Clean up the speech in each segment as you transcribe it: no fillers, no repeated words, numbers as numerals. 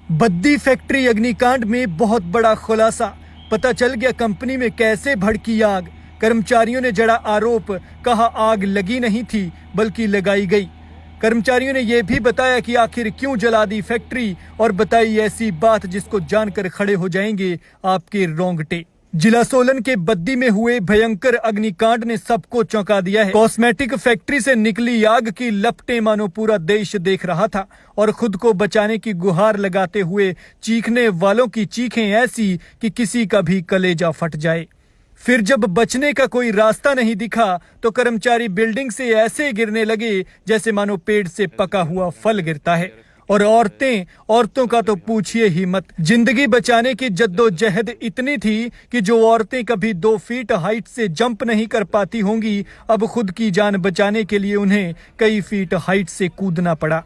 Baddi factory अग्निकांड में बहुत बड़ा खुलासा। पता चल गया कंपनी में कैसे भड़की आग। कर्मचारियों ने जड़ा आरोप, कहा आग लगी नहीं थी बल्कि लगाई गई। कर्मचारियों ने यह भी बताया कि आखिर क्यों जला दी फैक्ट्री, और बताई ऐसी बात जिसको जानकर खड़े हो जाएंगे आपके रोंगटे। जिला सोलन के बद्दी में हुए भयंकर अग्निकांड ने सबको चौंका दिया है। कॉस्मेटिक फैक्ट्री से निकली आग की लपटें मानो पूरा देश देख रहा था, और खुद को बचाने की गुहार लगाते हुए चीखने वालों की चीखें ऐसी कि किसी का भी कलेजा फट जाए। फिर जब बचने का कोई रास्ता नहीं दिखा तो कर्मचारी बिल्डिंग से ऐसे गिरने लगे जैसे मानो पेड़ से पका हुआ फल गिरता है। और औरतों का तो पूछिए ही मत। जिंदगी बचाने की जद्दोजहद इतनी थी कि जो औरतें कभी 2 फीट हाइट से जंप नहीं कर पाती होंगी, अब खुद की जान बचाने के लिए उन्हें कई फीट हाइट से कूदना पड़ा।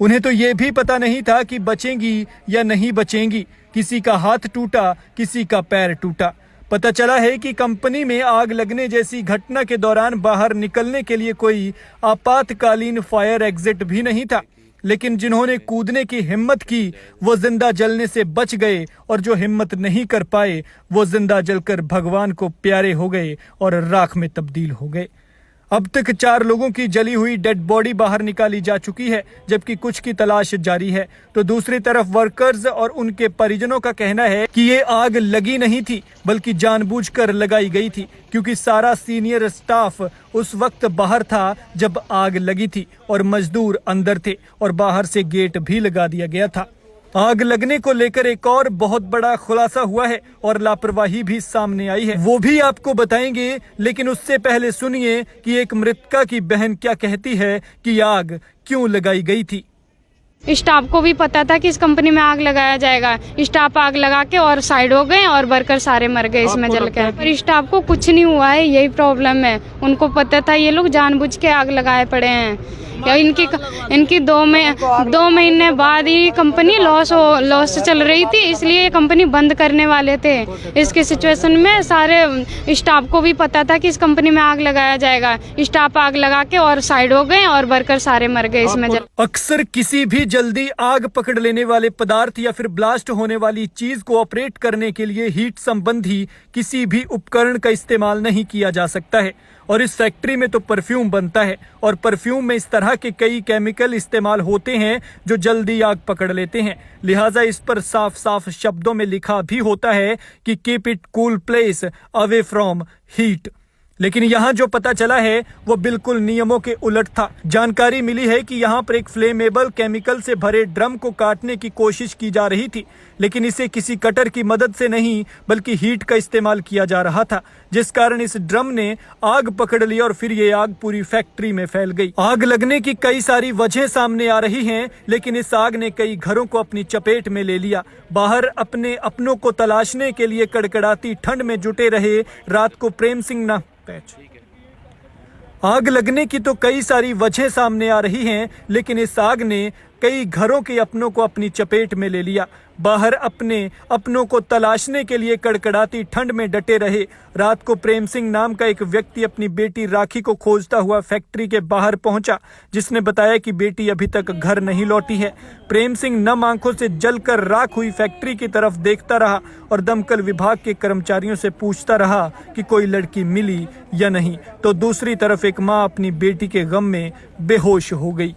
उन्हें तो ये भी पता नहीं था कि बचेंगी या नहीं बचेंगी। किसी का हाथ टूटा, किसी का पैर टूटा। पता चला है कि कंपनी में आग लगने जैसी घटना के दौरान बाहर निकलने के लिए कोई आपातकालीन फायर एग्जिट भी नहीं था, लेकिन जिन्होंने कूदने की हिम्मत की वो जिंदा जलने से बच गए, और जो हिम्मत नहीं कर पाए वो जिंदा जलकर भगवान को प्यारे हो गए और राख में तब्दील हो गए। अब तक 4 लोगों की जली हुई डेड बॉडी बाहर निकाली जा चुकी है, जबकि कुछ की तलाश जारी है। तो दूसरी तरफ वर्कर्स और उनके परिजनों का कहना है कि ये आग लगी नहीं थी बल्कि जानबूझकर लगाई गई थी, क्योंकि सारा सीनियर स्टाफ उस वक्त बाहर था जब आग लगी थी और मजदूर अंदर थे, और बाहर से गेट भी लगा दिया गया था। आग लगने को लेकर एक और बहुत बड़ा खुलासा हुआ है और लापरवाही भी सामने आई है, वो भी आपको बताएंगे। लेकिन उससे पहले सुनिए कि एक मृतका की बहन क्या कहती है कि आग क्यों लगाई गई थी। स्टाफ को भी पता था कि इस कंपनी में आग लगाया जाएगा। स्टाफ आग लगा के और साइड हो गए और वर्कर सारे मर गए इसमें जल के। पर स्टाफ को कुछ नहीं हुआ है, यही प्रॉब्लम है। उनको पता था ये लोग जानबूझ के आग लगाए पड़े हैं। या इनकी 2 महीने बाद ही कंपनी लॉस चल रही थी, इसलिए ये कंपनी बंद करने वाले थे। इसके सिचुएशन में सारे स्टाफ को भी पता था कि इस कंपनी में आग लगाया जाएगा। स्टाफ आग लगा के और साइड हो गए और वर्कर सारे मर गए इसमें जल। अक्सर किसी भी जल्दी आग पकड़ लेने वाले पदार्थ या फिर ब्लास्ट होने वाली चीज को ऑपरेट करने के लिए हीट संबंधी किसी भी उपकरण का इस्तेमाल नहीं किया जा सकता है। और इस फैक्ट्री में तो परफ्यूम बनता है, और परफ्यूम में इस तरह के कई केमिकल इस्तेमाल होते हैं जो जल्दी आग पकड़ लेते हैं। लिहाजा इस पर साफ साफ शब्दों में लिखा भी होता है कि keep it cool place away from heat. लेकिन यहाँ जो पता चला है वो बिल्कुल नियमों के उलट था। जानकारी मिली है कि यहाँ पर एक फ्लेमेबल केमिकल से भरे ड्रम को काटने की कोशिश की जा रही थी, लेकिन इसे किसी कटर की मदद से नहीं बल्कि हीट का इस्तेमाल किया जा रहा था, जिस कारण इस ड्रम ने आग पकड़ ली और फिर ये आग पूरी फैक्ट्री में फैल गई। आग लगने की कई सारी वजह सामने आ रही हैं, लेकिन इस आग ने कई घरों को अपनी चपेट में ले लिया। बाहर अपने अपनों को तलाशने के लिए कड़कड़ाती ठंड में जुटे रहे रात को प्रेम सिंह ना आग लगने की तो कई सारी वजह सामने आ रही हैं, लेकिन इस आग ने कई घरों के अपनों को अपनी चपेट में ले लिया। बाहर अपने अपनों को तलाशने के लिए कड़कड़ाती ठंड में डटे रहे रात को प्रेम सिंह नाम का एक व्यक्ति अपनी बेटी राखी को खोजता हुआ फैक्ट्री के बाहर पहुंचा, जिसने बताया कि बेटी अभी तक घर नहीं लौटी है। प्रेम सिंह नम आंखों से जलकर राख हुई फैक्ट्री की तरफ देखता रहा और दमकल विभाग के कर्मचारियों से पूछता रहा कि कोई लड़की मिली या नहीं। तो दूसरी तरफ एक माँ अपनी बेटी के गम में बेहोश हो गई।